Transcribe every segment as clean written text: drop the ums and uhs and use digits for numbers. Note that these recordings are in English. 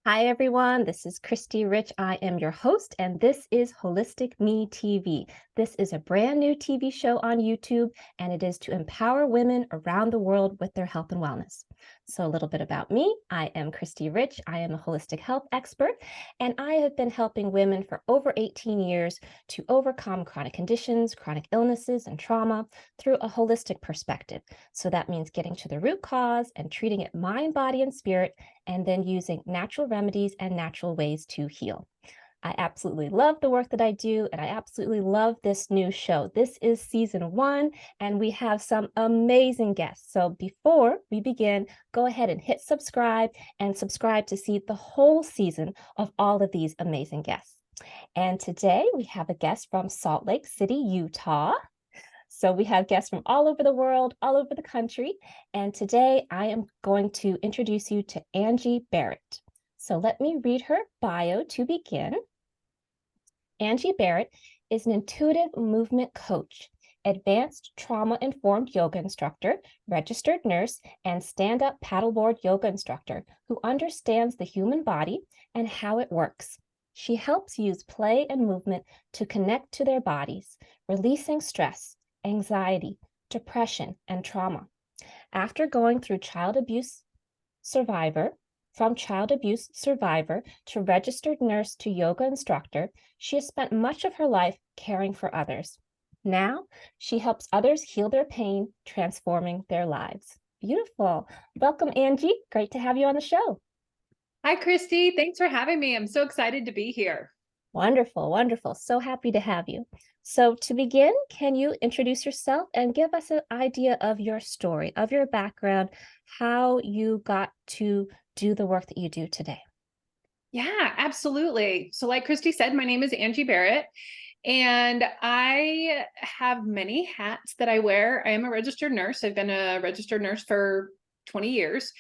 Hi, everyone. This is Khristee Rich. I am your host, and this is Holistic Me TV. This is a brand new TV show on YouTube, and it is to empower women around the world with their health and wellness. So, a little bit about me. I am Khristee Rich. I am a holistic health expert, and I have been helping women for over 18 years to overcome chronic conditions, chronic illnesses, and trauma through a holistic perspective. So, that means getting to the root cause and treating it mind, body, and spirit, and then using natural remedies and natural ways to heal. I absolutely love the work that I do, and I absolutely love this new show. This is season 1, and we have some amazing guests. So before we begin, go ahead and hit subscribe and subscribe to see the whole season of all of these amazing guests. And today we have a guest from Salt Lake City, Utah. So we have guests from all over the world, all over the country. And today I am going to introduce you to Angie Berrett. So let me read her bio to begin. Angie Berrett is an intuitive movement coach, advanced trauma-informed yoga instructor, registered nurse, and stand-up paddleboard yoga instructor who understands the human body and how it works. She helps use play and movement to connect to their bodies, releasing stress, anxiety, depression, and trauma. After going through from child abuse survivor to registered nurse to yoga instructor, she has spent much of her life caring for others. Now, she helps others heal their pain, transforming their lives. Beautiful. Welcome, Angie. Great to have you on the show. Hi, Khristee. Thanks for having me. I'm so excited to be here. Wonderful, wonderful. So happy to have you. So to begin, can you introduce yourself and give us an idea of your story, of your background, how you got to do the work that you do today? Yeah, absolutely. So like Khristee said, my name is Angie Berrett, and I have many hats that I wear. I am a registered nurse. I've been a registered nurse for 20 years.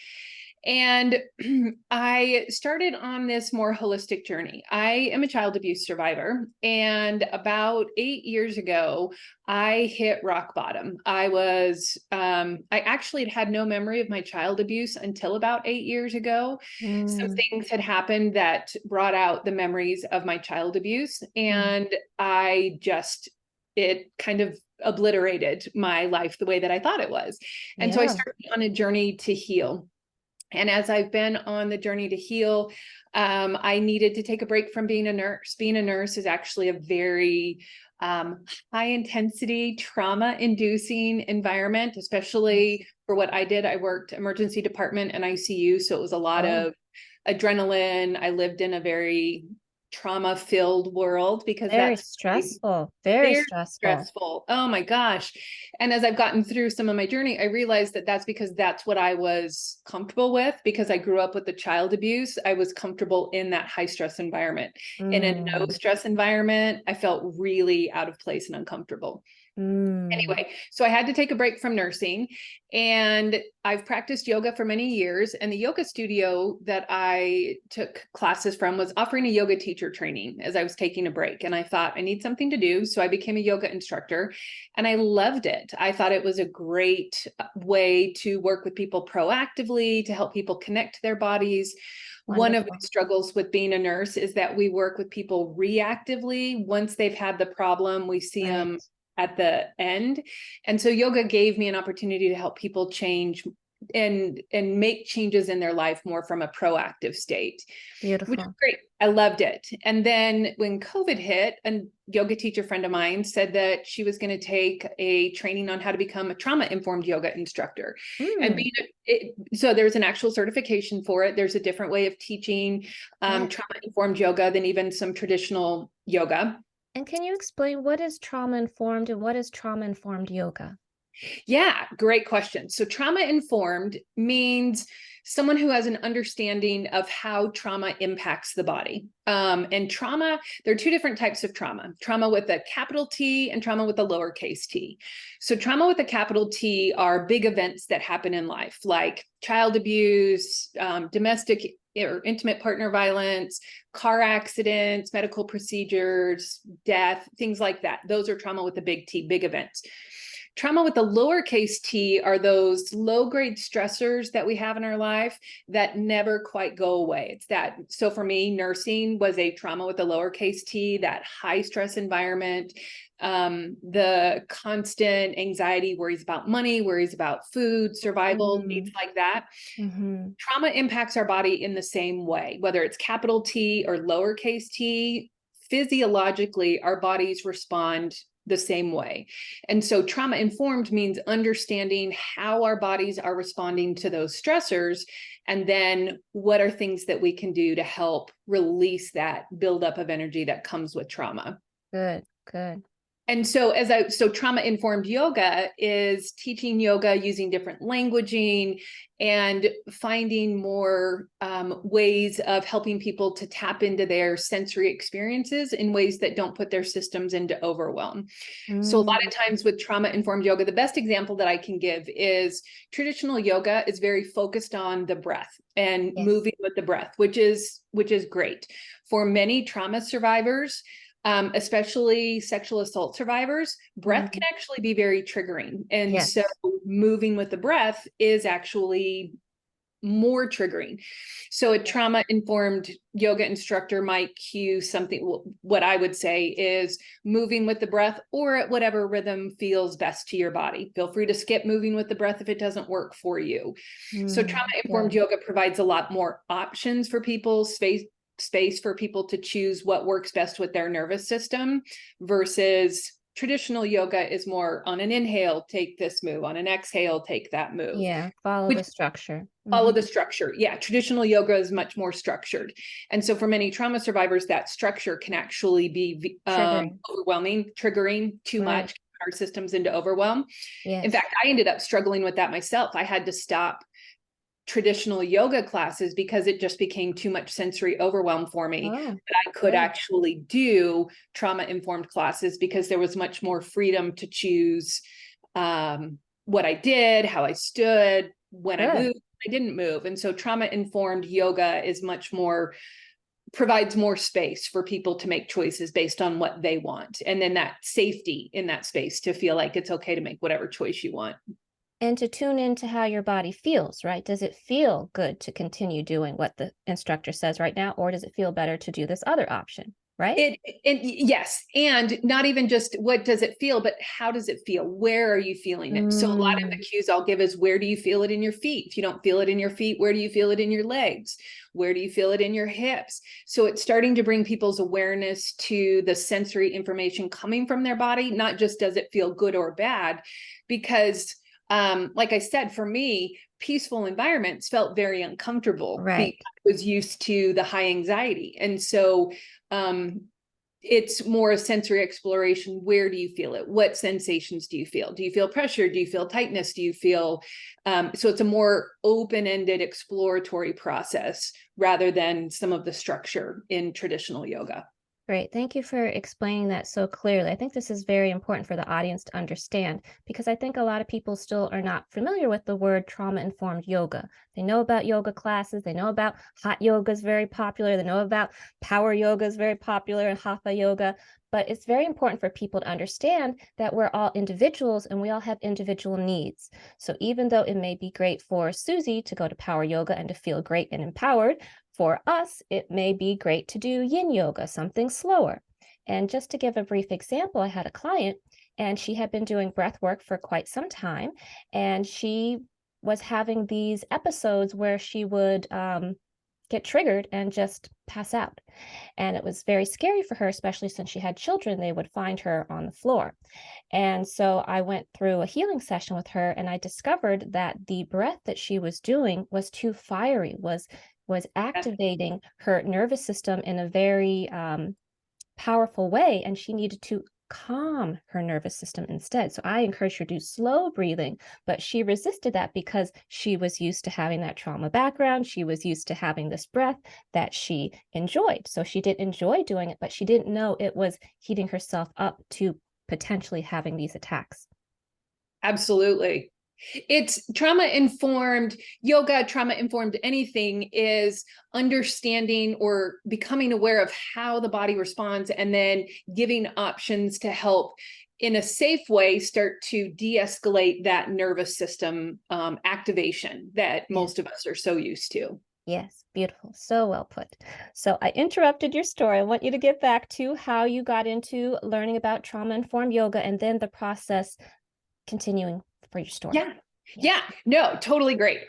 And I started on this more holistic journey. I am a child abuse survivor. And about 8 years ago, I hit rock bottom. I actually had no memory of my child abuse until about 8 years ago. Some Mm, things had happened that brought out the memories of my child abuse. mm, And it kind of obliterated my life the way that I thought it was. And so I yeah, started on a journey to heal. And as I've been on the journey to heal, I needed to take a break from being a nurse. Being a nurse is actually a very high intensity, trauma inducing environment, yes. especially for what I did. I worked emergency department and ICU. So it was a lot Oh, of adrenaline. I lived in a very trauma filled world because very that's stressful, very very stressful. stressful. Oh my gosh. And as I've gotten through some of my journey, I realized that that's because that's what I was comfortable with. Because I grew up with the child abuse, I was comfortable in that high stress environment. In a no Mm, stress environment, I felt really out of place and uncomfortable. mm, Anyway, so I had to take a break from nursing, and I've practiced yoga for many years. And the yoga studio that I took classes from was offering a yoga teacher training as I was taking a break. And I thought, I need something to do. So I became a yoga instructor, and I loved it. I thought it was a great way to work with people proactively, to help people connect to their bodies. One of my wonderful. struggles with being a nurse is that we work with people reactively. Once they've had the problem, we see Right. them at the end. And so yoga gave me an opportunity to help people change and make changes in their life more from a proactive state, which is Beautiful. great. I loved it. And then when COVID hit, a yoga teacher friend of mine said that she was going to take a training on how to become a trauma-informed yoga instructor. And Mm, so there's an actual certification for it. There's a different way of teaching yes. trauma-informed yoga than even some traditional yoga. And can you explain what is trauma informed and what is trauma informed yoga? Yeah, great question. So, trauma informed means someone who has an understanding of how trauma impacts the body. And trauma, there are two different types of trauma with a capital T and trauma with a lowercase t. So, trauma with a capital T are big events that happen in life, like child abuse, domestic or intimate partner violence, car accidents, medical procedures, death, things like that. Those are trauma with a big T, big events. Trauma with the lowercase t are those low-grade stressors that we have in our life that never quite go away. It's that. So for me, nursing was a trauma with the lowercase t, that high stress environment, the constant anxiety, worries about money, worries about food, survival, needs like that. Trauma impacts our body in the same way, whether it's capital T or lowercase t. Physiologically, our bodies respond the same way. And so trauma informed means understanding how our bodies are responding to those stressors. And then what are things that we can do to help release that buildup of energy that comes with trauma. Good, good. And so trauma informed yoga is teaching yoga using different languaging and finding more ways of helping people to tap into their sensory experiences in ways that don't put their systems into overwhelm. So a lot of times with trauma informed yoga, the best example that I can give is traditional yoga is very focused on the breath and moving with the breath, which is great. For many trauma survivors, especially sexual assault survivors, breath can actually be very triggering. And so moving with the breath is actually more triggering. So a trauma-informed yoga instructor might cue something, what I would say is moving with the breath or at whatever rhythm feels best to your body. Feel free to skip moving with the breath if it doesn't work for you. So trauma-informed yoga provides a lot more options for people, space for people to choose what works best with their nervous system, versus traditional yoga is more on an inhale, take this move, on an exhale, take that move. Yeah, follow the structure. Follow the structure. Yeah, traditional yoga is much more structured. And so for many trauma survivors, that structure can actually be overwhelming, triggering too much, our systems into overwhelm. In fact, I ended up struggling with that myself. I had to stop traditional yoga classes because it just became too much sensory overwhelm for me. But I could actually do trauma-informed classes because there was much more freedom to choose what I did, how I stood, when I moved, I didn't move. And so trauma-informed yoga is much more, provides more space for people to make choices based on what they want. And then that safety in that space to feel like it's okay to make whatever choice you want. And to tune into how your body feels, right? Does it feel good to continue doing what the instructor says right now, or does it feel better to do this other option, right? Yes. And not even just what does it feel, but how does it feel? Where are you feeling it? So a lot of the cues I'll give is, where do you feel it in your feet? If you don't feel it in your feet, where do you feel it in your legs? Where do you feel it in your hips? So it's starting to bring people's awareness to the sensory information coming from their body, not just does it feel good or bad, because like I said, for me, peaceful environments felt very uncomfortable. Because I was used to the high anxiety. And so it's more a sensory exploration. Where do you feel it? What sensations do you feel? Do you feel pressure? Do you feel tightness? Do you feel, so it's a more open-ended exploratory process rather than some of the structure in traditional yoga. Great. Thank you for explaining that so clearly. I think this is very important for the audience to understand, because I think a lot of people still are not familiar with the word trauma-informed yoga. They know about yoga classes. They know about hot yoga is very popular. They know about power yoga is very popular and hatha yoga. But it's very important for people to understand that we're all individuals and we all have individual needs. So even though it may be great for Susie to go to power yoga and to feel great and empowered, for us, it may be great to do yin yoga, something slower. And just to give a brief example, I had a client and she had been doing breath work for quite some time. And she was having these episodes where she would get triggered and just pass out. And it was very scary for her, especially since she had children. They would find her on the floor. And so I went through a healing session with her, and I discovered that the breath that she was doing was too fiery, was activating her nervous system in a very powerful way, and she needed to calm her nervous system instead. So I encouraged her to do slow breathing, but she resisted that because she was used to having that trauma background. She was used to having this breath that she enjoyed. So she did enjoy doing it, but she didn't know it was heating herself up to potentially having these attacks. Absolutely. It's trauma informed yoga, trauma informed anything is understanding or becoming aware of how the body responds, and then giving options to help in a safe way start to de-escalate that nervous system activation that Yeah. most of us are so used to. Yes, beautiful. So well put. So I interrupted your story. I want you to get back to how you got into learning about trauma-informed yoga and then the process continuing for your story. Yeah. Yeah. Yeah, no, totally great.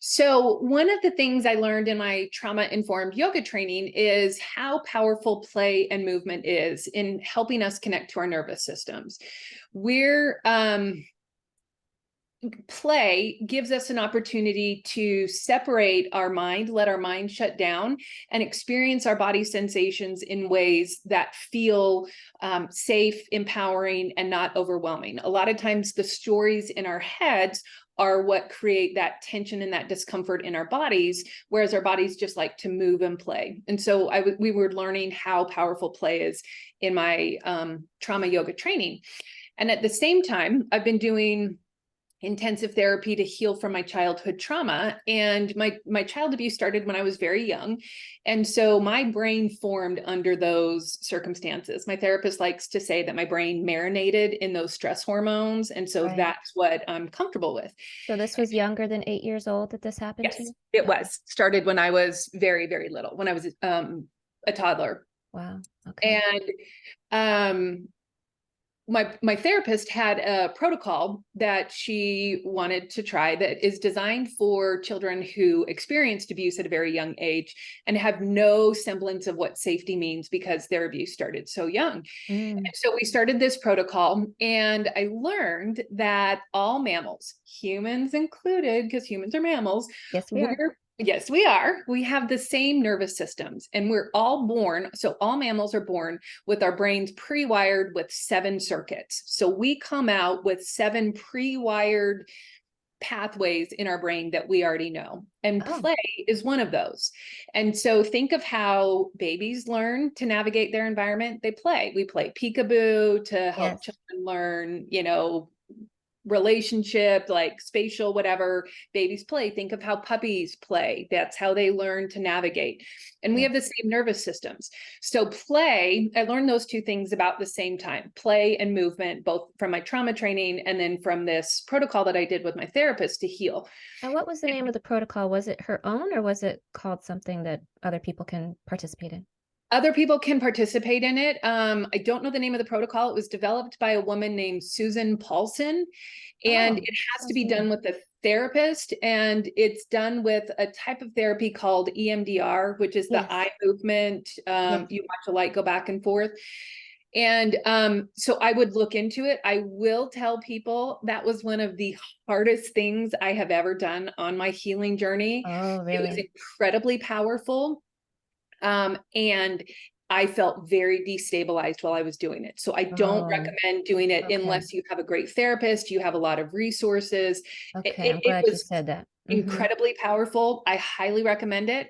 So one of the things I learned in my trauma-informed yoga training is how powerful play and movement is in helping us connect to our nervous systems. We're Play gives us an opportunity to separate our mind, let our mind shut down, and experience our body sensations in ways that feel safe, empowering, and not overwhelming. A lot of times the stories in our heads are what create that tension and that discomfort in our bodies, whereas our bodies just like to move and play. And so we were learning how powerful play is in my trauma yoga training. And at the same time, I've been doing intensive therapy to heal from my childhood trauma, and my child abuse started when I was very young, and so my brain formed under those circumstances. My therapist likes to say that my brain marinated in those stress hormones, and so Right. that's what I'm comfortable with. So this was younger than 8 years old that this happened to Yes, you? it Okay. was started when I was very, very little, when I was a toddler. Wow. Okay. And my therapist had a protocol that she wanted to try that is designed for children who experienced abuse at a very young age and have no semblance of what safety means because their abuse started so young. Mm. And so we started this protocol, and I learned that all mammals, humans included, because humans are mammals, Yes, we are. yes, we are. We have the same nervous systems, and we're all born. So all mammals are born with our brains pre-wired with 7 circuits. So we come out with 7 pre-wired pathways in our brain that we already know. And Oh, play is one of those. And so think of how babies learn to navigate their environment. They play. We play peekaboo to help yes. children learn, relationship, like spatial, whatever babies play. Think of how puppies play. That's how they learn to navigate. And we Yeah. have the same nervous systems. So play, I learned those two things about the same time, play and movement, both from my trauma training and then from this protocol that I did with my therapist to heal. And what was the name of the protocol? Was it her own or was it called something that other people can participate in? Other people can participate in it. I don't know the name of the protocol. It was developed by a woman named Susan Paulson, and Oh, it has to sounds be familiar. done with a therapist, and it's done with a type of therapy called EMDR, which is the Yes. eye movement. Yes. You watch a light go back and forth. And so I would look into it. I will tell people that was one of the hardest things I have ever done on my healing journey. Oh, It was really? incredibly powerful. And I felt very destabilized while I was doing it. So I don't Oh, recommend doing it okay. unless you have a great therapist, you have a lot of resources. It, Okay. it, I'm it glad you was said that. incredibly powerful. I highly recommend it.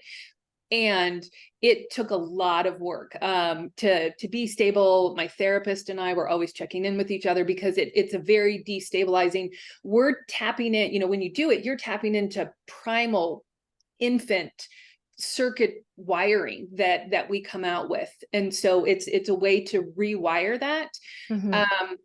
And it took a lot of work to be stable. My therapist and I were always checking in with each other because it's a very destabilizing. We're tapping in, when you do it, you're tapping into primal infant circuit wiring that we come out with, and so it's a way to rewire that. Hmm. um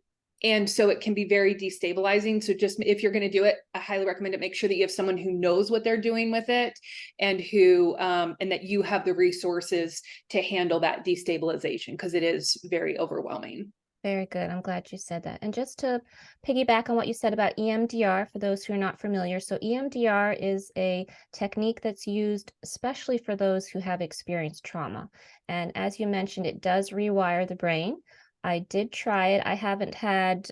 and so it can be very destabilizing. So just if you're going to do it, I highly recommend it. Make sure that you have someone who knows what they're doing with it, and who and that you have the resources to handle that destabilization, because it is very overwhelming. Very good. I'm glad you said that. And just to piggyback on what you said about EMDR, for those who are not familiar, so EMDR is a technique that's used especially for those who have experienced trauma. And as you mentioned, it does rewire the brain. I did try it. I haven't had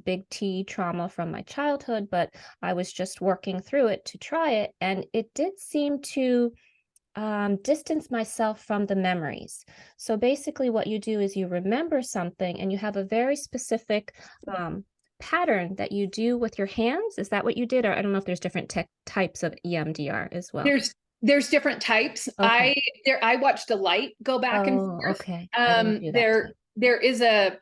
big T trauma from my childhood, but I was just working through it to try it. And it did seem to distance myself from the memories. So basically, what you do is you remember something and you have a very specific pattern that you do with your hands. Is that what you did? Or I don't know if there's different types of EMDR as well. There's different types. Okay. I watched a light go back and Oh, forth. okay. I didn't do that type. there is a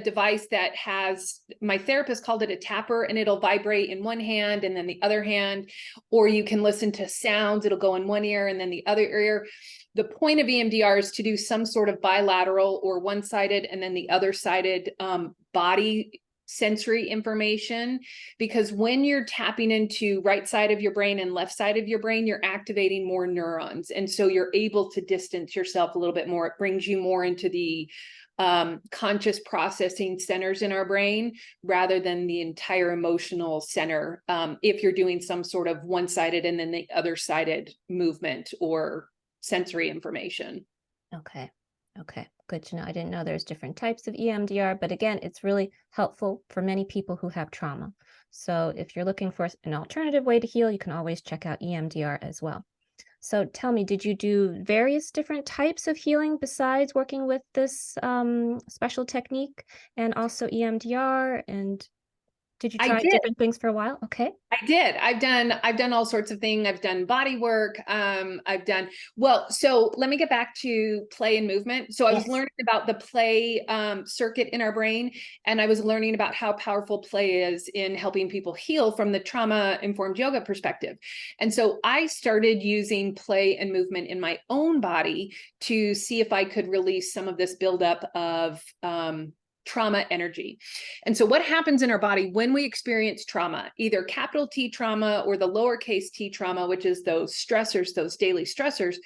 device that has, my therapist called it a tapper, and it'll vibrate in one hand and then the other hand, or you can listen to sounds. It'll go in one ear and then the other ear. The point of EMDR is to do some sort of bilateral or one-sided and then the other-sided body sensory information, because when you're tapping into right side of your brain and left side of your brain, you're activating more neurons. And so you're able to distance yourself a little bit more. It brings you more into the conscious processing centers in our brain rather than the entire emotional center. If you're doing some sort of one-sided and then the other-sided movement or sensory information. Okay. Okay. Good to know. I didn't know there's different types of EMDR, but again, it's really helpful for many people who have trauma. So if you're looking for an alternative way to heal, you can always check out EMDR as well. So tell me, did you do various different types of healing besides working with this special technique and also EMDR? And did you I try did. different things for a while? Okay. I did. I've done all sorts of things. I've done body work. So let me get back to play and movement. So I was Yes. learning about the play circuit in our brain, and I was learning about how powerful play is in helping people heal from the trauma-informed yoga perspective. And so I started using play and movement in my own body to see if I could release some of this buildup of trauma energy. And so what happens in our body when we experience trauma, either capital T trauma or the lowercase t trauma, which is those stressors, those daily stressors,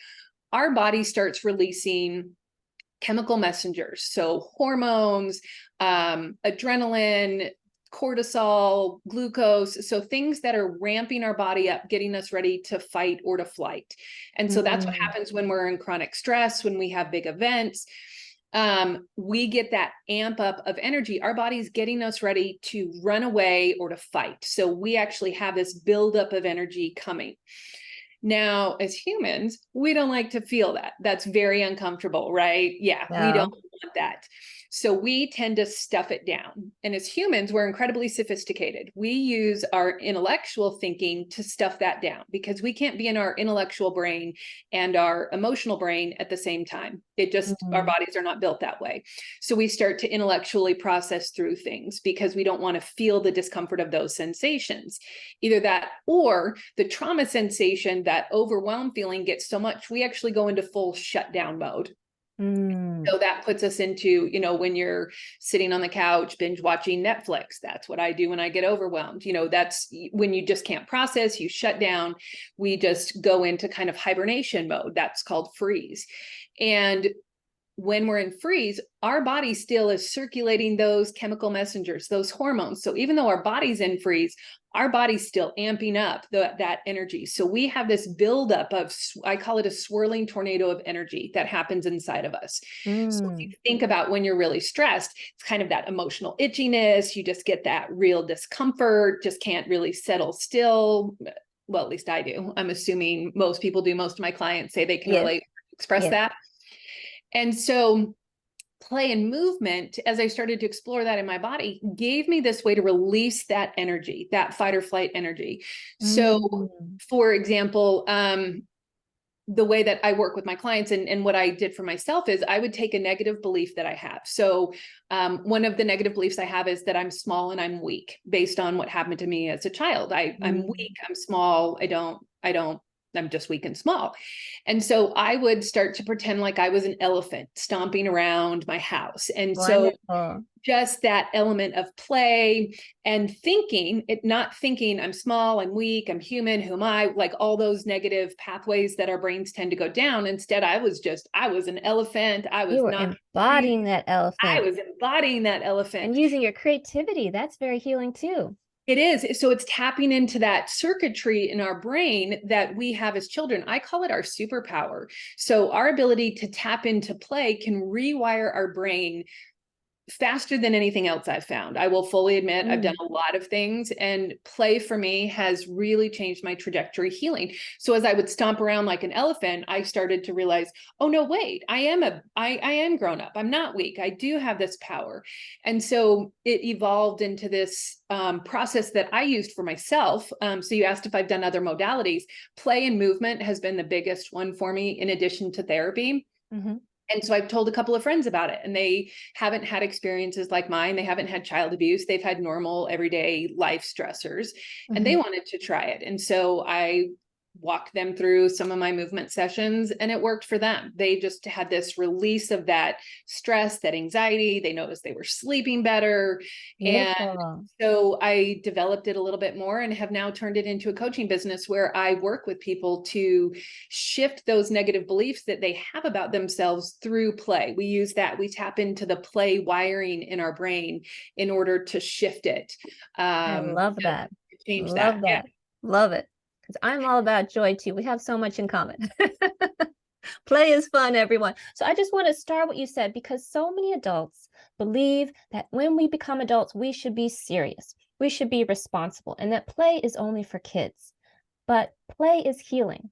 our body starts releasing chemical messengers. So hormones, adrenaline, cortisol, glucose, so things that are ramping our body up, getting us ready to fight or to flight. And so that's what happens when we're in chronic stress, when we have big events. We get that amp up of energy. Our body's getting us ready to run away or to fight. So we actually have this buildup of energy coming. Now, as humans, we don't like to feel that. That's very uncomfortable, right? Yeah, we don't want that. So we tend to stuff it down. And as humans, we're incredibly sophisticated. We use our intellectual thinking to stuff that down because we can't be in our intellectual brain and our emotional brain at the same time. It just, our bodies are not built that way. So we start to intellectually process through things because we don't want to feel the discomfort of those sensations. Either that or the trauma sensation, that overwhelmed feeling gets so much, we actually go into full shutdown mode. So that puts us into, when you're sitting on the couch, binge watching Netflix, that's what I do when I get overwhelmed. That's when you just can't process, you shut down. We just go into kind of hibernation mode. That's called freeze. And when we're in freeze, our body still is circulating those chemical messengers, those hormones. So even though our body's in freeze, our body's still amping up that energy. So we have this buildup of, I call it a swirling tornado of energy that happens inside of us. So if you think about when you're really stressed, it's kind of that emotional itchiness. You just get that real discomfort, just can't really settle still. Well, at least I do. I'm assuming most people do. Most of my clients say they can relate, express that. And so play and movement, as I started to explore that in my body, gave me this way to release that energy, that fight or flight energy. So for example, the way that I work with my clients and what I did for myself is I would take a negative belief that I have. So one of the negative beliefs I have is that I'm small and I'm weak based on what happened to me as a child. I'm weak, I'm small, I'm just weak and small. And so I would start to pretend like I was an elephant stomping around my house. And so just that element of play and not thinking I'm small, I'm weak, I'm human, who am I, like all those negative pathways that our brains tend to go down. Instead, I was an elephant. You were embodying that elephant. I was embodying that elephant. And using your creativity. That's very healing too. It is. So it's tapping into that circuitry in our brain that we have as children. I call it our superpower. So our ability to tap into play can rewire our brain faster than anything else I've found. I will fully admit I've done a lot of things, and play for me has really changed my trajectory healing. So as I would stomp around like an elephant, I started to realize, oh no, wait, I am grown up. I'm not weak. I do have this power. And so it evolved into this process that I used for myself. So you asked if I've done other modalities. Play and movement has been the biggest one for me in addition to therapy. And so I've told a couple of friends about it, and they haven't had experiences like mine. They haven't had child abuse. They've had normal everyday life stressors, and they wanted to try it. And so I walked them through some of my movement sessions, and it worked for them. They just had this release of that stress, that anxiety. They noticed they were sleeping better. And Beautiful. so I developed it a little bit more and have now turned it into a coaching business where I work with people to shift those negative beliefs that they have about themselves through play. We use that, we tap into the play wiring in our brain in order to shift it. I love To that. change Love that. Yeah. that. Love it. Because I'm all about joy too. We have so much in common. Play is fun, everyone. So I just want to start what you said, because so many adults believe that when we become adults, we should be serious. We should be responsible, and that play is only for kids. But play is healing.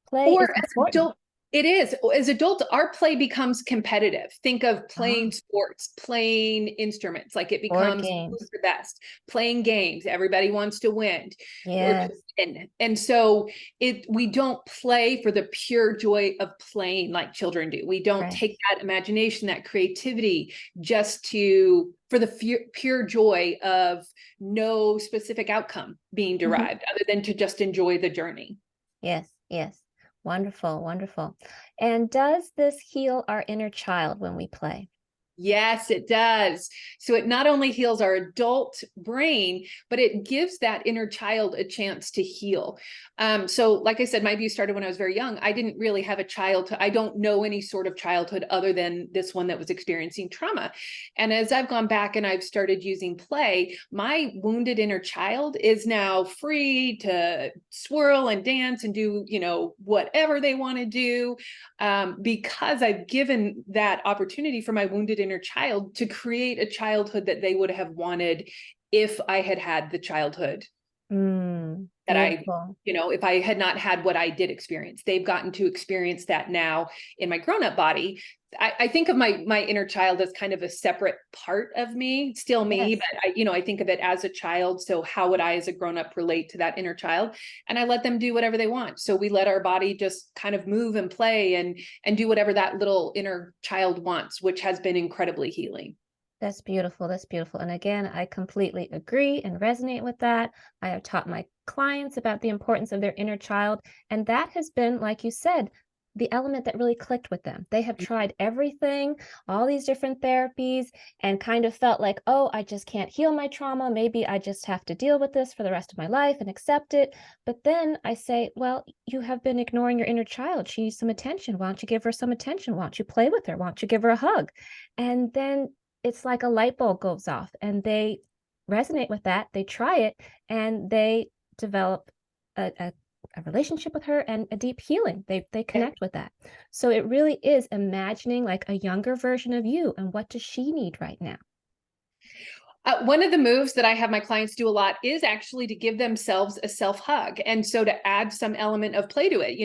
Play Or is as important. adult, it is. As adults, our play becomes competitive. Think of Ah, playing sports, playing instruments, like it board becomes who's games. the best. Playing games, everybody wants to win or to Yes. win. And so we don't play for the pure joy of playing like children do. We don't Right. take that imagination, that creativity just for the pure joy of no specific outcome being Mhm. derived other than to just enjoy the journey. Yes. Yes. Wonderful. Wonderful. And does this heal our inner child when we play? Yes, it does. So it not only heals our adult brain, but it gives that inner child a chance to heal. So like I said, my abuse started when I was very young. I didn't really have a childhood. I don't know any sort of childhood other than this one that was experiencing trauma. And as I've gone back and I've started using play, my wounded inner child is now free to swirl and dance and do, whatever they want to do, because I've given that opportunity for my wounded inner child to create a childhood that they would have wanted if I had had the childhood that Beautiful. if I had not had what I did experience. They've gotten to experience that now in my grown-up body. I think of my inner child as kind of a separate part of me, still me, Yes. but I think of it as a child. So how would I as a grown-up relate to that inner child? And I let them do whatever they want. So we let our body just kind of move and play and do whatever that little inner child wants, which has been incredibly healing. That's beautiful. That's beautiful. And again, I completely agree and resonate with that. I have taught my clients about the importance of their inner child. And that has been, like you said, the element that really clicked with them. They have tried everything, all these different therapies, and kind of felt like, oh, I just can't heal my trauma. Maybe I just have to deal with this for the rest of my life and accept it. But then I say, well, you have been ignoring your inner child. She needs some attention. Why don't you give her some attention? Why don't you play with her? Why don't you give her a hug? And then it's like a light bulb goes off, and they resonate with that. They try it, and they develop a relationship with her and a deep healing. They connect with that. So it really is imagining like a younger version of you, and what does she need right now? One of the moves that I have my clients do a lot is actually to give themselves a self hug. And so to add some element of play to it,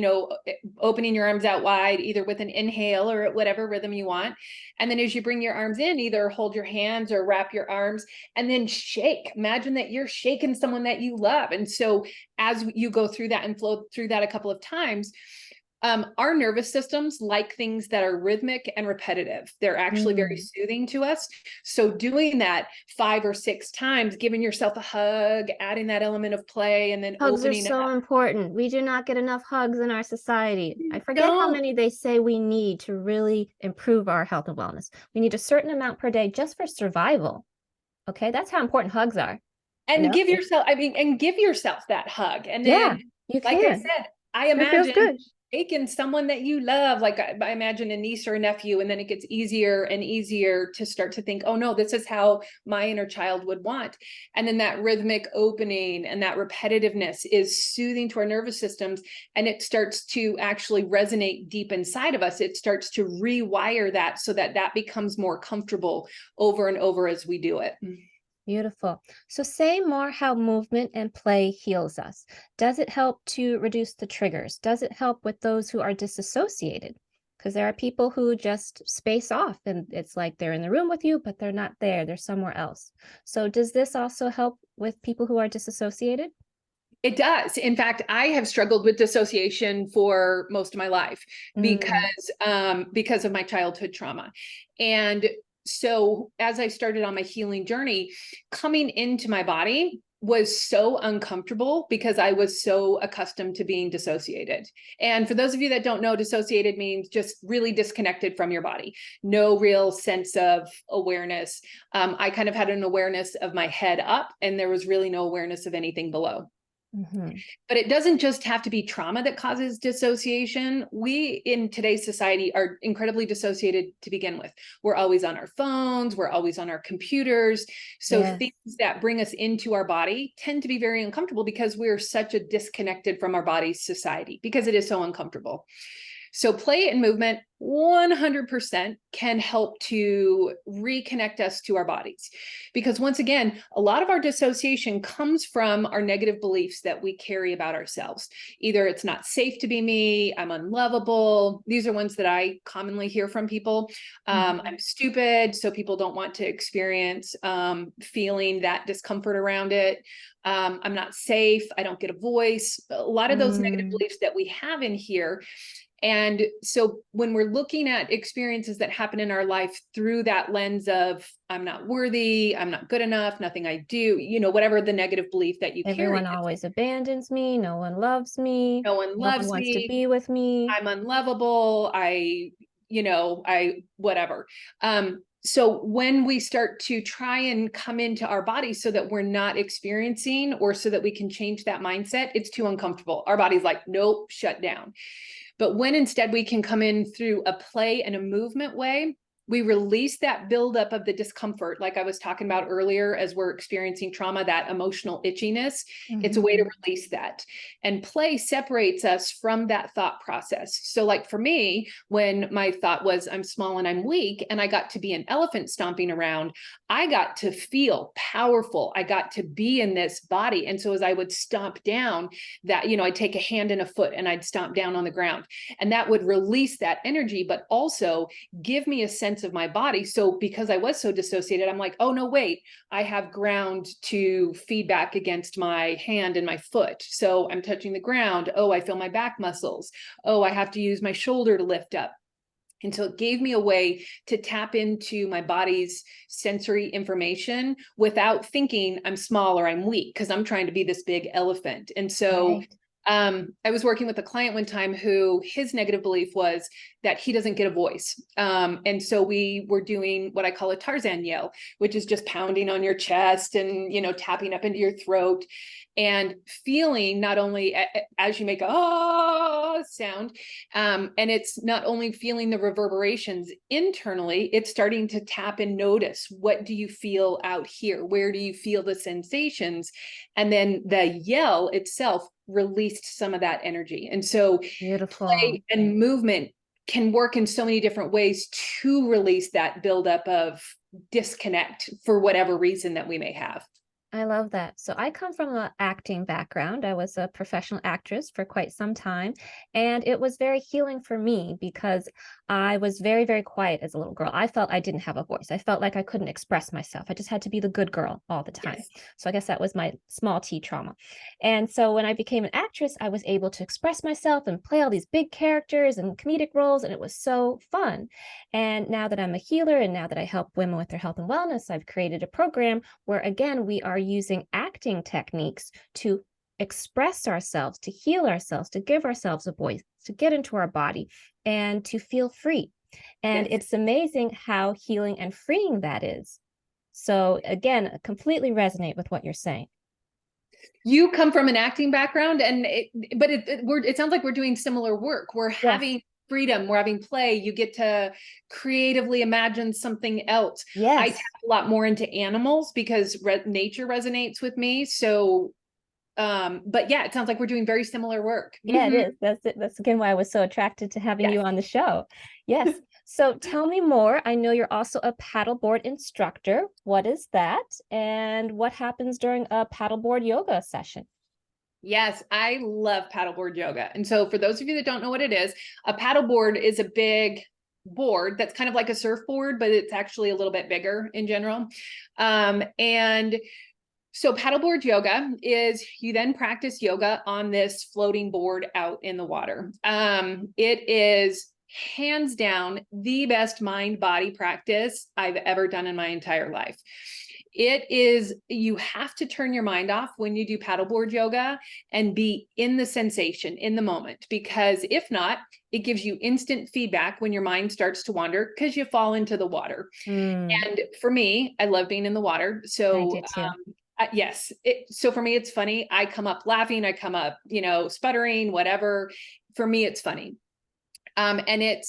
opening your arms out wide, either with an inhale or at whatever rhythm you want. And then as you bring your arms in, either hold your hands or wrap your arms and then shake. Imagine that you're shaking someone that you love. And so as you go through that and flow through that a couple of times, our nervous systems like things that are rhythmic and repetitive. They're actually very Mm. soothing to us. So doing that 5 or 6 times, giving yourself a hug, adding that element of play, and then Hugs are opening so up. important. We do not get enough hugs in our society. I forget how Don't. many they say we need to really improve our health and wellness. We need a certain amount per day just for survival. Okay, that's how important hugs are. You And know? give yourself that hug. And Yeah, then, you like I can. said, I It feels imagine good. taking someone that you love, like I imagine a niece or a nephew, and then it gets easier and easier to start to think, oh no, this is how my inner child would want. And then that rhythmic opening and that repetitiveness is soothing to our nervous systems, and it starts to actually resonate deep inside of us. It starts to rewire that so that that becomes more comfortable over and over as we do it. Beautiful. So say more how movement and play heals us. Does it help to reduce the triggers? Does it help with those who are disassociated? Because there are people who just space off and it's like they're in the room with you, but they're not there. They're somewhere else. So does this also help with people who are disassociated? It does. In fact, I have struggled with dissociation for most of my life Mm, because of my childhood trauma. And so as I started on my healing journey, coming into my body was so uncomfortable because I was so accustomed to being dissociated. And for those of you that don't know, dissociated means just really disconnected from your body, no real sense of awareness. I kind of had an awareness of my head up, and there was really no awareness of anything below. mhm. But it doesn't just have to be trauma that causes dissociation. We in today's society are incredibly dissociated to begin with. We're always on our phones, we're always on our computers. So Yes. things that bring us into our body tend to be very uncomfortable because we're such a disconnected from our body's society because it is so uncomfortable. So play and movement 100% can help to reconnect us to our bodies. Because once again, a lot of our dissociation comes from our negative beliefs that we carry about ourselves. Either it's not safe to be me, I'm unlovable. These are ones that I commonly hear from people. Mhm. I'm stupid, so people don't want to experience feeling that discomfort around it. I'm not safe, I don't get a voice. A lot of those negative Mm, beliefs that we have in here. And so when we're looking at experiences that happen in our life through that lens of, I'm not worthy, I'm not good enough, nothing I do, whatever the negative belief that you carry, everyone always abandons me. No one loves me. no one No one loves wants to me, be with me. I'm unlovable, I whatever. So when we start to try and come into our body so that we're not experiencing, or so that we can change that mindset, it's too uncomfortable. Our body's like, nope, shut down. But when instead we can come in through a play and a movement way, we release that buildup of the discomfort, like I was talking about earlier, as we're experiencing trauma, that emotional itchiness. It's a way to Mhm. release that. And play separates us from that thought process. So, like for me, when my thought was, I'm small and I'm weak, and I got to be an elephant stomping around, I got to feel powerful. I got to be in this body. And so, as I would stomp down, I'd take a hand and a foot and I'd stomp down on the ground. And that would release that energy, but also give me a sense of my body. So because I was so dissociated, I'm like, oh no, wait, I have ground to feedback against my hand and my foot. So I'm touching the ground. Oh, I feel my back muscles. Oh, I have to use my shoulder to lift up. And so it gave me a way to tap into my body's sensory information without thinking I'm small or I'm weak, because I'm trying to be this big elephant. And so Right. I was working with a client one time who his negative belief was that he doesn't get a voice. And so we were doing what I call a Tarzan yell, which is just pounding on your chest and, tapping up into your throat and feeling not only as you make a sound, and it's not only feeling the reverberations internally, it's starting to tap and notice, what do you feel out here? Where do you feel the sensations? And then the yell itself released some of that energy. And so Beautiful. play and movement can work in so many different ways to release that buildup of disconnect for whatever reason that we may have. I love that. So I come from an acting background. I was a professional actress for quite some time, and it was very healing for me because I was very, very quiet as a little girl. I felt I didn't have a voice. I felt like I couldn't express myself. I just had to be the good girl all the time. Yes. So I guess that was my small T trauma. And so when I became an actress, I was able to express myself and play all these big characters and comedic roles, and it was so fun. And now that I'm a healer and now that I help women with their health and wellness, I've created a program where, again, we are using acting techniques to express ourselves, to heal ourselves, to give ourselves a voice, to get into our body, and to feel free. And Yes. it's amazing how healing and freeing that is. So, again, I completely resonate with what you're saying. You come from an acting background, and it sounds like we're doing similar work. We're Yes. having freedom, we're having play. You get to creatively imagine something else. I tap Yes. a lot more into animals because nature resonates with me. So, but yeah, it sounds like we're doing very similar work. Yeah, it is. That's it. That's again why I was so attracted to having you Yes. on the show. Yes. So tell me more. I know you're also a paddleboard instructor. What is that? And what happens during a paddleboard yoga session? Yes, I love paddleboard yoga. And so for those of you that don't know what it is, a paddleboard is a big board that's kind of like a surfboard, but it's actually a little bit bigger in general. And So paddleboard yoga is you then practice yoga on this floating board out in the water. It is hands down the best mind body practice I've ever done in my entire life. It is, you have to turn your mind off when you do paddleboard yoga and be in the sensation, in the moment, because if not, it gives you instant feedback when your mind starts to wander because you fall into the water. Mm, And for me, I love being in the water. I So do too. yes. So for me, it's funny. I come up laughing. I come up, sputtering, whatever. For me, it's funny. And it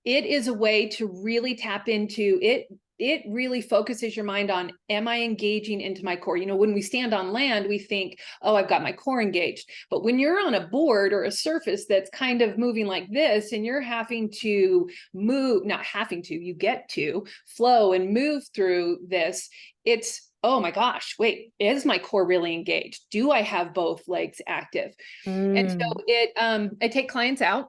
is a way to really tap into it. It really focuses your mind on, am I engaging into my core? When we stand on land, we think, oh, I've got my core engaged. But when you're on a board or a surface that's kind of moving like this, and you're having to move, not having to, you get to flow and move through this, it's, oh my gosh, wait, is my core really engaged? Do I have both legs active? And Mm. so I take clients out,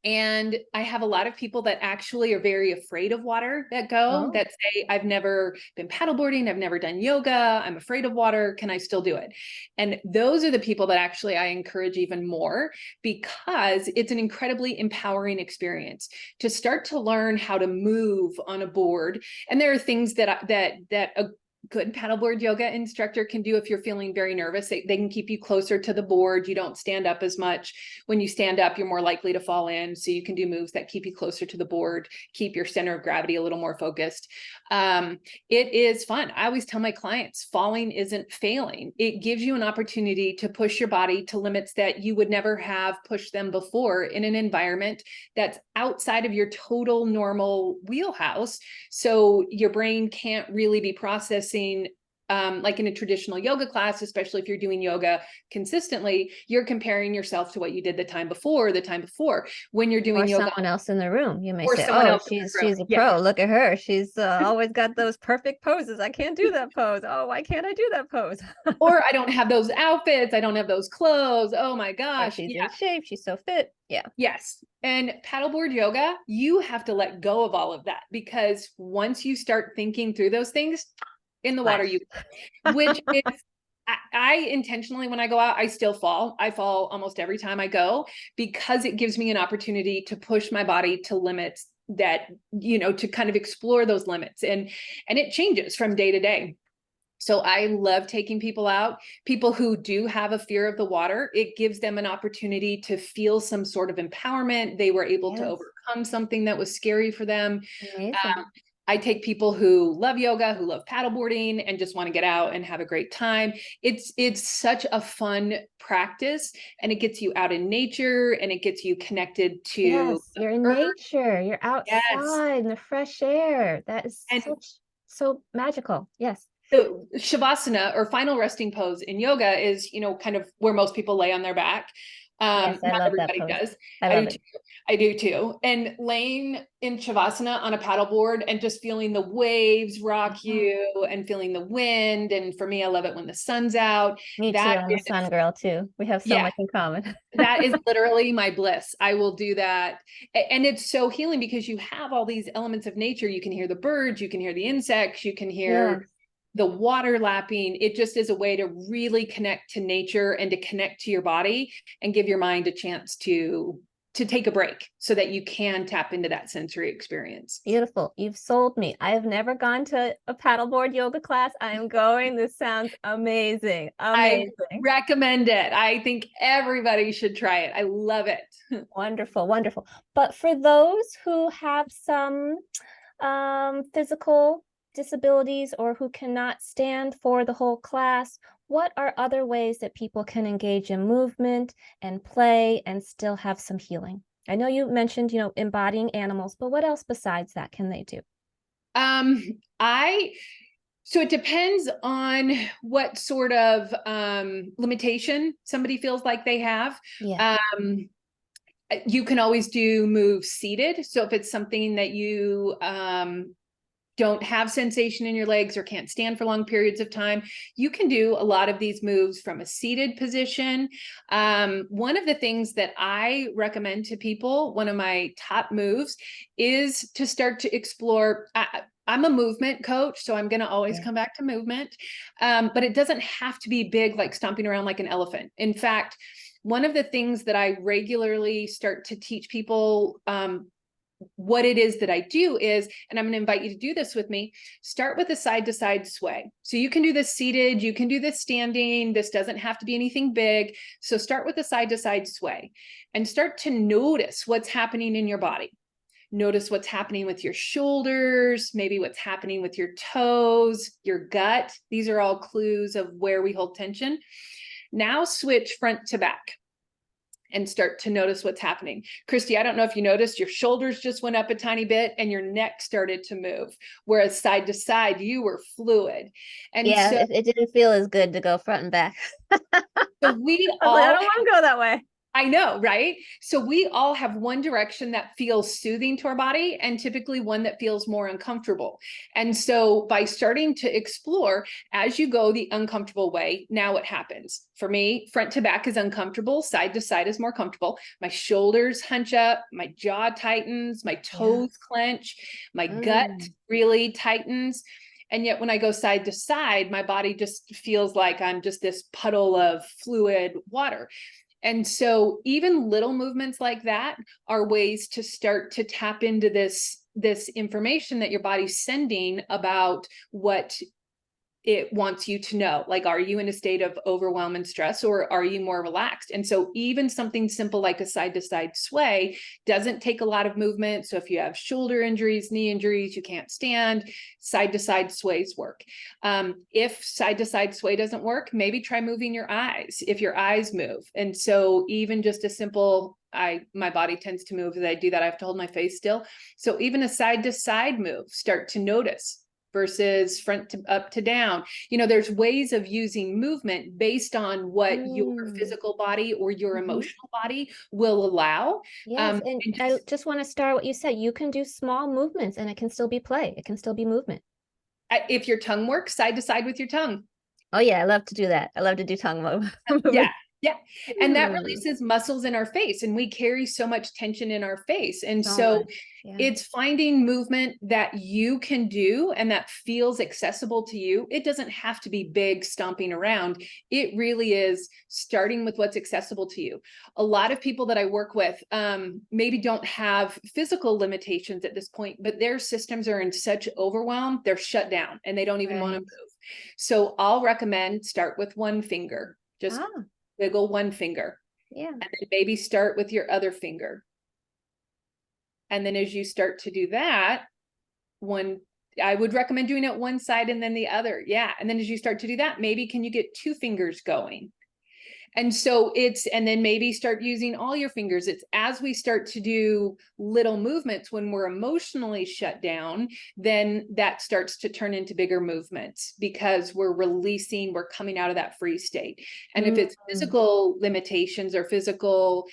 and I have a lot of people that actually are very afraid of water Oh, that say, I've never been paddleboarding, I've never done yoga, I'm afraid of water, can I still do it? And those are the people that actually I encourage even more, because it's an incredibly empowering experience to start to learn how to move on a board. And there are things that a good paddleboard yoga instructor can do if you're feeling very nervous. They can keep you closer to the board. You don't stand up as much. When you stand up, you're more likely to fall in. So you can do moves that keep you closer to the board, keep your center of gravity a little more focused. It is fun. I always tell my clients, falling isn't failing. It gives you an opportunity to push your body to limits that you would never have pushed them before in an environment that's outside of your total normal wheelhouse. So your brain can't really be processing like in a traditional yoga class, especially if you're doing yoga consistently, you're comparing yourself to what you did the time before, when you're or doing yoga, someone else in the room. You may or say, someone "Oh, else in she's the room. she's a Yeah. pro. Look at her. She's always got those perfect poses. I can't do that pose. Oh, why can't I do that pose?" Or I don't have those outfits. I don't have those clothes. Oh my Or gosh. she's Yeah. in shape. She's so fit. Yeah. Yes. And paddleboard yoga, you have to let go of all of that, because once you start thinking through those things in the water, Splash. which is, I intentionally, when I go out, I still fall. I fall almost every time I go, because it gives me an opportunity to push my body to limits that, to kind of explore those limits. And it changes from day to day. So I love taking people out, people who do have a fear of the water. It gives them an opportunity to feel some sort of empowerment. They were able to Yes. overcome something that was scary for them. Amazing. I take people who love yoga, who love paddleboarding, and just want to get out and have a great time. It's such a fun practice, and it gets you out in nature, and it gets you connected to Yes, the you're in earth. nature. You're Yes. outside in the fresh air. That is And so magical. Yes. the shavasana, or final resting pose in yoga, is, kind of where most people lay on their back. Yes, I Not love that everybody pose. does. I I love do it. too. I do too. And laying in shavasana on a paddleboard and just feeling the waves rock Oh, you and feeling the wind. And for me, I love it when the sun's out. me too. That I'm a is, sun girl too. We have so yeah, much in common. that is literally my bliss. I will do that. And it's so healing, because you have all these elements of nature. You can hear the birds, you can hear the insects, you can hear Yes. the water lapping. It just is a way to really connect to nature and to connect to your body and give your mind a chance to take a break so that you can tap into that sensory experience. Beautiful. You've sold me. I have never gone to a paddleboard yoga class. I am going. This sounds amazing. I Amazing. recommend it. I think everybody should try it. I love it. Wonderful, wonderful. But for those who have some physical disabilities or who cannot stand for the whole class, what are other ways that people can engage in movement and play and still have some healing? I know you mentioned, embodying animals, but what else besides that can they do? Um, I So it depends on what sort of limitation somebody feels like they have. Yeah. Um, you can always do moves seated. So if it's something that you don't have sensation in your legs or can't stand for long periods of time, you can do a lot of these moves from a seated position. One of the things that I recommend to people, one of my top moves, is to start to explore. I'm a movement coach, so I'm going to always come back to movement, but it doesn't have to be big, like stomping around like an elephant. In fact, one of the things that I regularly start to teach people, what it is that I do is, and I'm going to invite you to do this with me, start with a side to side sway. So you can do this seated, you can do this standing. This doesn't have to be anything big. So start with a side to side sway and start to notice what's happening in your body. Notice what's happening with your shoulders, maybe what's happening with your toes, your gut. These are all clues of where we hold tension. Now switch front to back and start to notice what's happening. Khristee, I don't know if you noticed, your shoulders just went up a tiny bit and your neck started to move, whereas side to side, you were fluid. And Yeah, so it didn't feel as good to go front and back. we I was like, I all don't want to go that way. I know, right? So we all have one direction that feels soothing to our body and typically one that feels more uncomfortable. And so by starting to explore as you go the uncomfortable way, now what happens? For me, front to back is uncomfortable, side to side is more comfortable. My shoulders hunch up, my jaw tightens, my toes clench, my gut really tightens. And yet when I go side to side, my body just feels like I'm just this puddle of fluid water. And so even little movements like that are ways to start to tap into this information that your body's sending about what it wants you to know. Like, are you in a state of overwhelm and stress, or are you more relaxed? And so even something simple like a side to side sway doesn't take a lot of movement. So if you have shoulder injuries, knee injuries, you can't stand, side to side sways work. If side to side sway doesn't work, maybe try moving your eyes if your eyes move. And so even just a simple, my body tends to move as I do that. I have to hold my face still. So even a side to side move, start to notice, versus front to up to down. You know, there's ways of using movement based on what your physical body or your emotional body will allow. Yes, and I just want to start what you said. You can do small movements and it can still be play. It can still be movement. If your tongue works, side to side with your tongue. Oh yeah, I love to do that. I love to do tongue movement. Yeah. Yeah. And that releases muscles in our face, and we carry so much tension in our face. And so it's finding movement that you can do and that feels accessible to you. It doesn't have to be big stomping around. It really is starting with what's accessible to you. A lot of people that I work with maybe don't have physical limitations at this point, but their systems are in such overwhelm, they're shut down and they don't even want to move. So I'll recommend start with one finger, just wiggle one finger. And then maybe start with your other finger. And then as you start to do that, I would recommend doing it one side and then the other. Yeah. And then as you start to do that, maybe can you get two fingers going? And so and then maybe start using all your fingers. It's as we start to do little movements when we're emotionally shut down, then that starts to turn into bigger movements because we're releasing, we're coming out of that freeze state. And if it's physical limitations or physical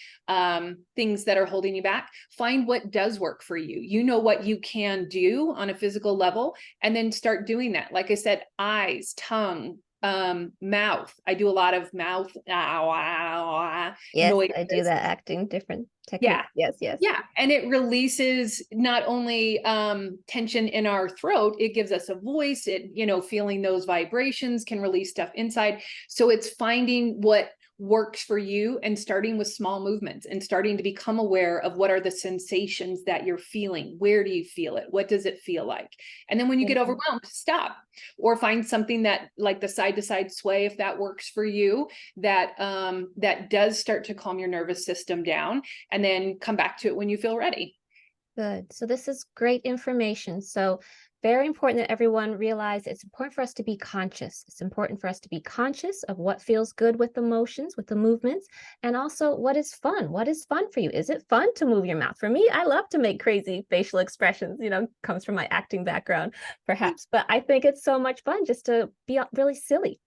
things that are holding you back, find what does work for you. You know what you can do on a physical level, and then start doing that. Like I said, eyes, tongue, mouth. I do a lot of mouth noises. I do that, acting different techniques. Yeah. And it releases not only tension in our throat, it gives us a voice. It, feeling those vibrations can release stuff inside. So it's finding what works for you and starting with small movements and starting to become aware of what are the sensations that you're feeling. Where do you feel it? What does it feel like? And then when you get overwhelmed, stop, or find something that, like the side to side sway, if that works for you, that does start to calm your nervous system down, and then come back to it when you feel ready. Good. So this is great information. So very important that everyone realize it's important for us to be conscious. It's important for us to be conscious of what feels good with the motions, with the movements, and also what is fun. What is fun for you? Is it fun to move your mouth? For me, I love to make crazy facial expressions, comes from my acting background, perhaps, but I think it's so much fun just to be really silly.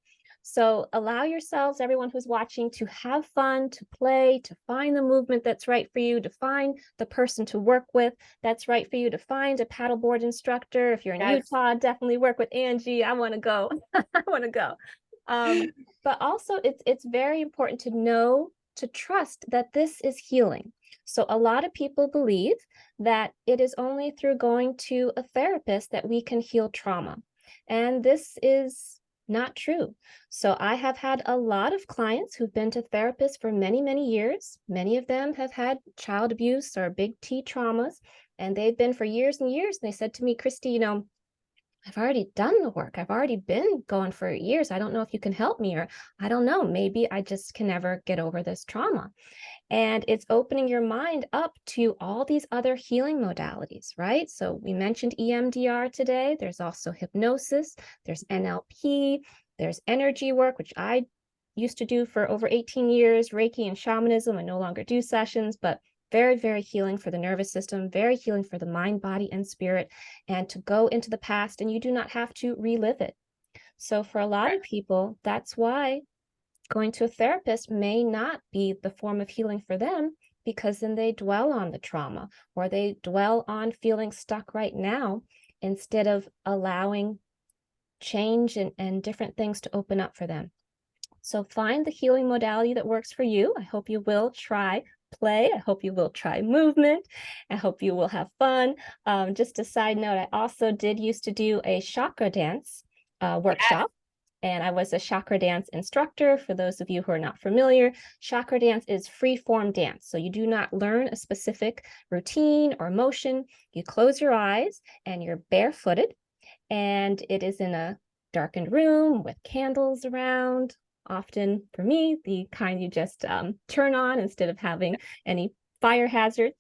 So allow yourselves, everyone who's watching, to have fun, to play, to find the movement that's right for you, to find the person to work with that's right for you, to find a paddleboard instructor. If you're in Yes. Utah, definitely work with Angie. I want to go. I want to go. But also it's very important to know, to trust that this is healing. So a lot of people believe that it is only through going to a therapist that we can heal trauma. And this is not true. So I have had a lot of clients who've been to therapists for many, many years. Many of them have had child abuse or big T traumas, and they've been for years and years. And they said to me, Khristee, I've already done the work. I've already been going for years. I don't know if you can help me, or I don't know, maybe I just can never get over this trauma. And it's opening your mind up to all these other healing modalities, right? So we mentioned EMDR today. There's also hypnosis, there's NLP, there's energy work, which I used to do for over 18 years, Reiki and shamanism. I no longer do sessions, but very, very healing for the nervous system, very healing for the mind, body, and spirit, and to go into the past, and you do not have to relive it. So for a lot of people, that's why going to a therapist may not be the form of healing for them, because then they dwell on the trauma, or they dwell on feeling stuck right now, instead of allowing change and different things to open up for them. So find the healing modality that works for you. I hope you will try play. I hope you will try movement. I hope you will have fun. Just a side note, I also did used to do a chakra dance workshop. And I was a chakra dance instructor. For those of you who are not familiar, chakra dance is free form dance. So you do not learn a specific routine or motion. You close your eyes and you're barefooted. And it is in a darkened room with candles around. Often, for me, the kind you just turn on instead of having any fire hazards.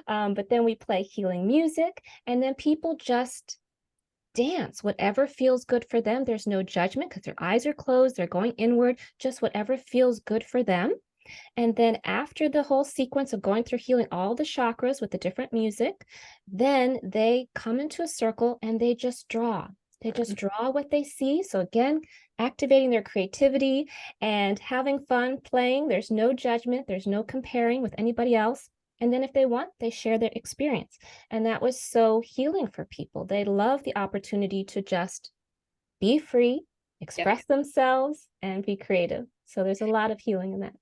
But then we play healing music, and then people just dance, whatever feels good for them. There's no judgment because their eyes are closed, they're going inward, just whatever feels good for them. And then after the whole sequence of going through healing all the chakras with the different music, then they come into a circle and they just draw. They just draw what they see. So again, activating their creativity and having fun playing. There's no judgment, there's no comparing with anybody else. And then if they want, they share their experience. And that was so healing for people. They love the opportunity to just be free, express themselves, and be creative. So there's a lot of healing in that.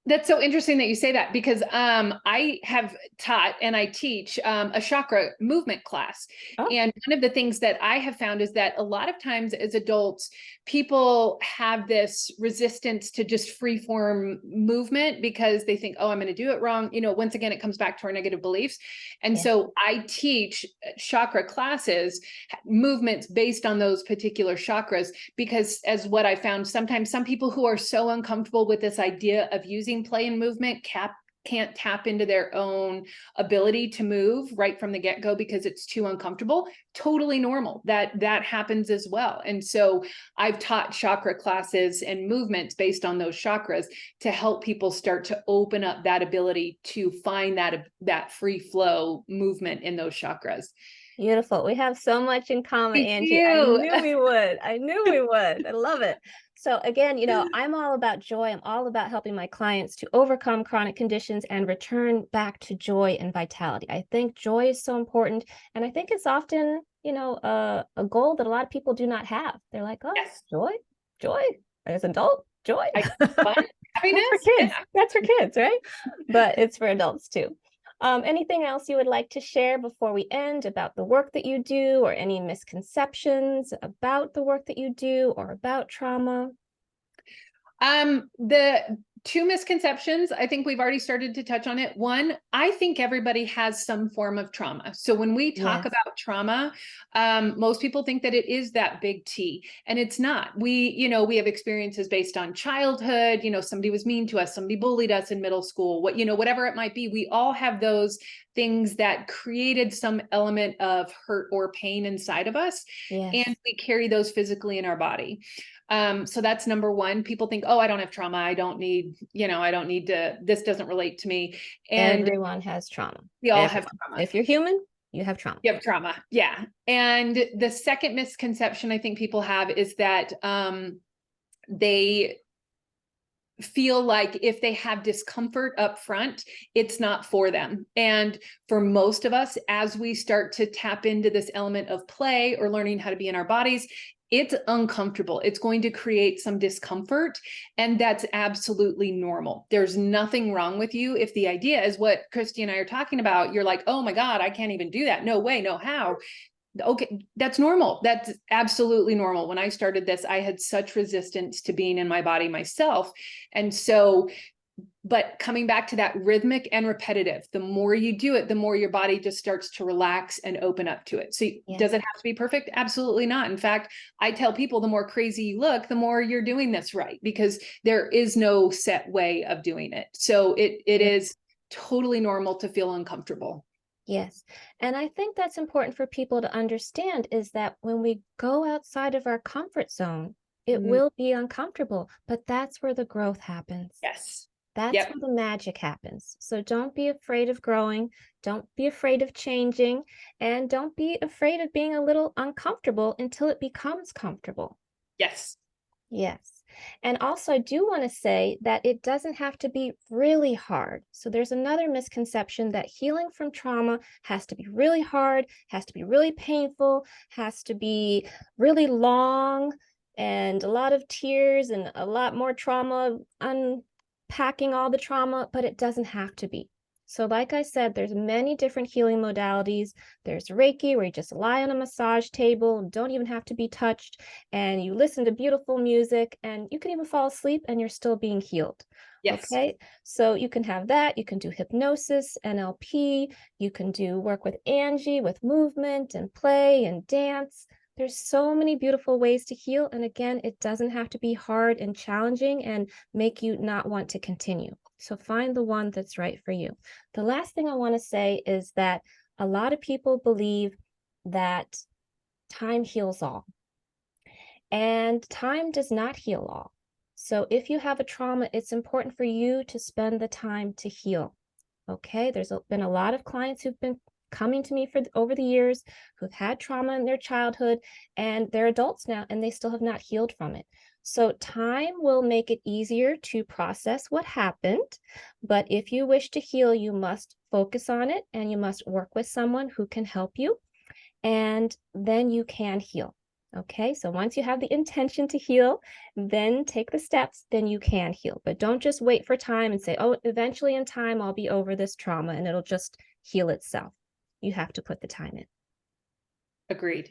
That's so interesting that you say that, because I have taught and I teach a chakra movement class. Oh. And one of the things that I have found is that a lot of times as adults, people have this resistance to just free form movement because they think, oh, I'm going to do it wrong. Once again, it comes back to our negative beliefs. And so I teach chakra classes, movements based on those particular chakras, because as what I found, sometimes some people who are so uncomfortable with this idea of using play and movement can't tap into their own ability to move right from the get-go because it's too uncomfortable. Totally normal. That happens as well. And so I've taught chakra classes and movements based on those chakras to help people start to open up that ability to find that free flow movement in those chakras. Beautiful. We have so much in common, Angie. You. I knew we would. I knew we would. I love it. So again, I'm all about joy. I'm all about helping my clients to overcome chronic conditions and return back to joy and vitality. I think joy is so important. And I think it's often, a goal that a lot of people do not have. They're like, oh, joy, as an adult, joy. Fun, happiness. That's for kids. That's for kids, right? But it's for adults too. Anything else you would like to share before we end about the work that you do, or any misconceptions about the work that you do or about trauma? The two misconceptions, I think we've already started to touch on it. One, I think everybody has some form of trauma. So when we talk about trauma, most people think that it is that big T, and it's not. We have experiences based on childhood. Somebody was mean to us, somebody bullied us in middle school, whatever it might be. We all have those things that created some element of hurt or pain inside of us. And we carry those physically in our body. So that's number one. People think, oh, I don't have trauma. I don't need to, this doesn't relate to me. And everyone has trauma. We all have trauma. If you're human, you have trauma. You have trauma. Yeah. And the second misconception I think people have is that, they feel like if they have discomfort up front, it's not for them. And for most of us, as we start to tap into this element of play or learning how to be in our bodies, it's uncomfortable. It's going to create some discomfort, and that's absolutely normal. There's nothing wrong with you. If the idea is what Khristee and I are talking about, you're like, oh my God, I can't even do that. No way, no how. Okay, that's normal. That's absolutely normal. When I started this, I had such resistance to being in my body myself. And so, but coming back to that rhythmic and repetitive, the more you do it, the more your body just starts to relax and open up to it. So does it have to be perfect? Absolutely not. In fact, I tell people the more crazy you look, the more you're doing this right, because there is no set way of doing it. So it is totally normal to feel uncomfortable. Yes. And I think that's important for people to understand, is that when we go outside of our comfort zone, it will be uncomfortable, but that's where the growth happens. Yes. That's where the magic happens. So don't be afraid of growing. Don't be afraid of changing. And don't be afraid of being a little uncomfortable until it becomes comfortable. Yes. Yes. And also, I do want to say that it doesn't have to be really hard. So there's another misconception that healing from trauma has to be really hard, has to be really painful, has to be really long, and a lot of tears and a lot more trauma, unpacking all the trauma, but it doesn't have to be. So like I said, there's many different healing modalities. There's Reiki, where you just lie on a massage table, don't even have to be touched, and you listen to beautiful music, and you can even fall asleep and you're still being healed. Yes. Okay, so you can have that. You can do hypnosis, NLP. You can do work with Angie with movement and play and dance. There's so many beautiful ways to heal. And again, it doesn't have to be hard and challenging and make you not want to continue. So find the one that's right for you. The last thing I want to say is that a lot of people believe that time heals all, and time does not heal all. So if you have a trauma, it's important for you to spend the time to heal. Okay, there's been a lot of clients who've been coming to me for over the years who've had trauma in their childhood, and they're adults now and they still have not healed from it. So time will make it easier to process what happened, but if you wish to heal, you must focus on it and you must work with someone who can help you, and then you can heal. Okay, so once you have the intention to heal, then take the steps, then you can heal. But don't just wait for time and say, oh, eventually in time, I'll be over this trauma and it'll just heal itself. You have to put the time in. Agreed.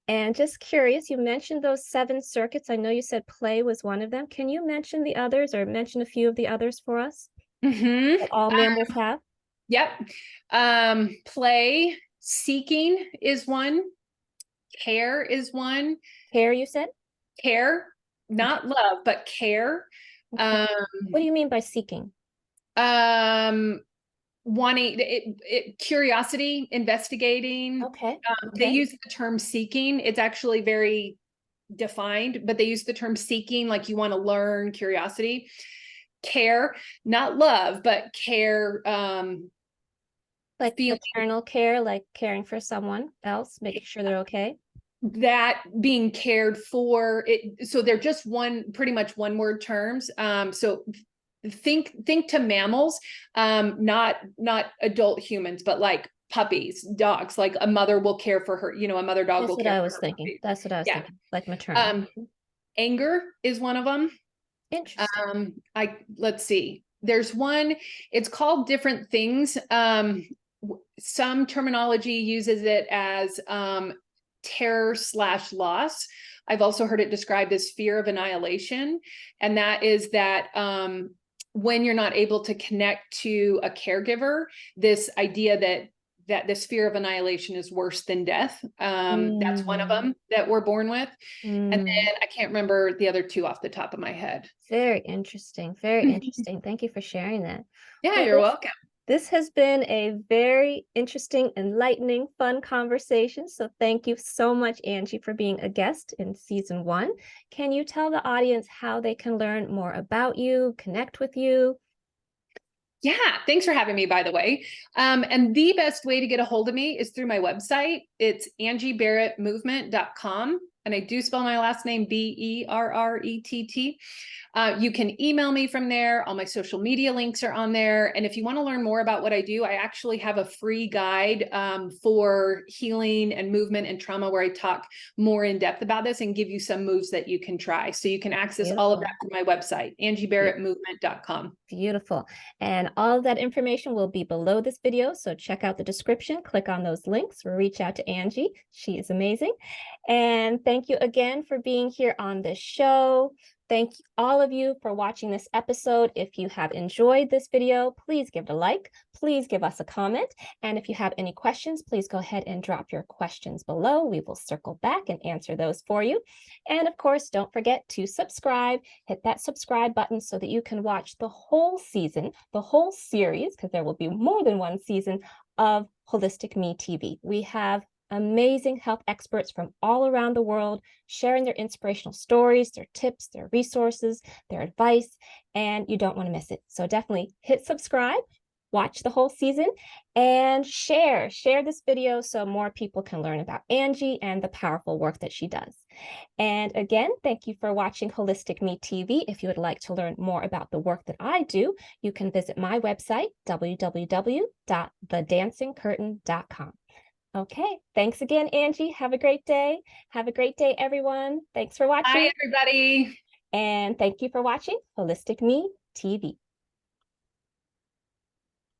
And just curious, you mentioned those 7 circuits. I know you said play was one of them. Can you mention the others, or mention a few of the others for us that all mammals have? Yep. Play, seeking is one. Care is one. Care, you said? Care, not love, but care. Okay. What do you mean by seeking? Wanting curiosity, investigating. Okay. They use the term seeking. It's actually very defined, but they use the term seeking, like you want to learn, curiosity. Care, not love, but care. Like maternal care, like caring for someone else, making sure they're okay. That being cared for it. So they're just pretty much one word terms. So think to mammals, not adult humans, but like puppies, dogs. Like a mother will care for her, a mother dog will care for her. That's what I was thinking. That's what I was thinking, like maternal. Anger is one of them. Interesting. Let's see. There's one, it's called different things. Some terminology uses it as terror/loss. I've also heard it described as fear of annihilation. And that is that when you're not able to connect to a caregiver, this idea that this fear of annihilation is worse than death. That's one of them that we're born with. And then I can't remember the other 2 off the top of my head. Very interesting. Very interesting. Thank you for sharing that. Yeah, well, you're welcome. This has been a very interesting, enlightening, fun conversation. So thank you so much, Angie, for being a guest in season 1. Can you tell the audience how they can learn more about you, connect with you? Yeah, thanks for having me, by the way. And the best way to get a hold of me is through my website. It's angieberrettmovement.com. and I do spell my last name Berrett. You can email me from there. All my social media links are on there. And if you want to learn more about what I do, I actually have a free guide for healing and movement and trauma where I talk more in depth about this and give you some moves that you can try. So you can access all of that from my website, angieberrettmovement.com. Beautiful. And all of that information will be below this video. So check out the description, click on those links, or reach out to Angie. She is amazing. And thank you again for being here on this show. Thank all of you for watching this episode. If you have enjoyed this video, please give it a like. Please give us a comment. And if you have any questions, please go ahead and drop your questions below. We will circle back and answer those for you. And of course, don't forget to subscribe. Hit that subscribe button so that you can watch the whole season, the whole series, because there will be more than one season of Holistic Me TV. We have amazing health experts from all around the world sharing their inspirational stories, their tips, their resources, their advice, and you don't want to miss it. So definitely hit subscribe, watch the whole season, and share this video so more people can learn about Angie and the powerful work that she does. And again, thank you for watching Holistic Me TV. If you would like to learn more about the work that I do, you can visit my website, www.thedancingcurtain.com. Okay, thanks again, Angie. Have a great day. Have a great day, everyone. Thanks for watching. Bye, everybody. And thank you for watching Holistic Me TV.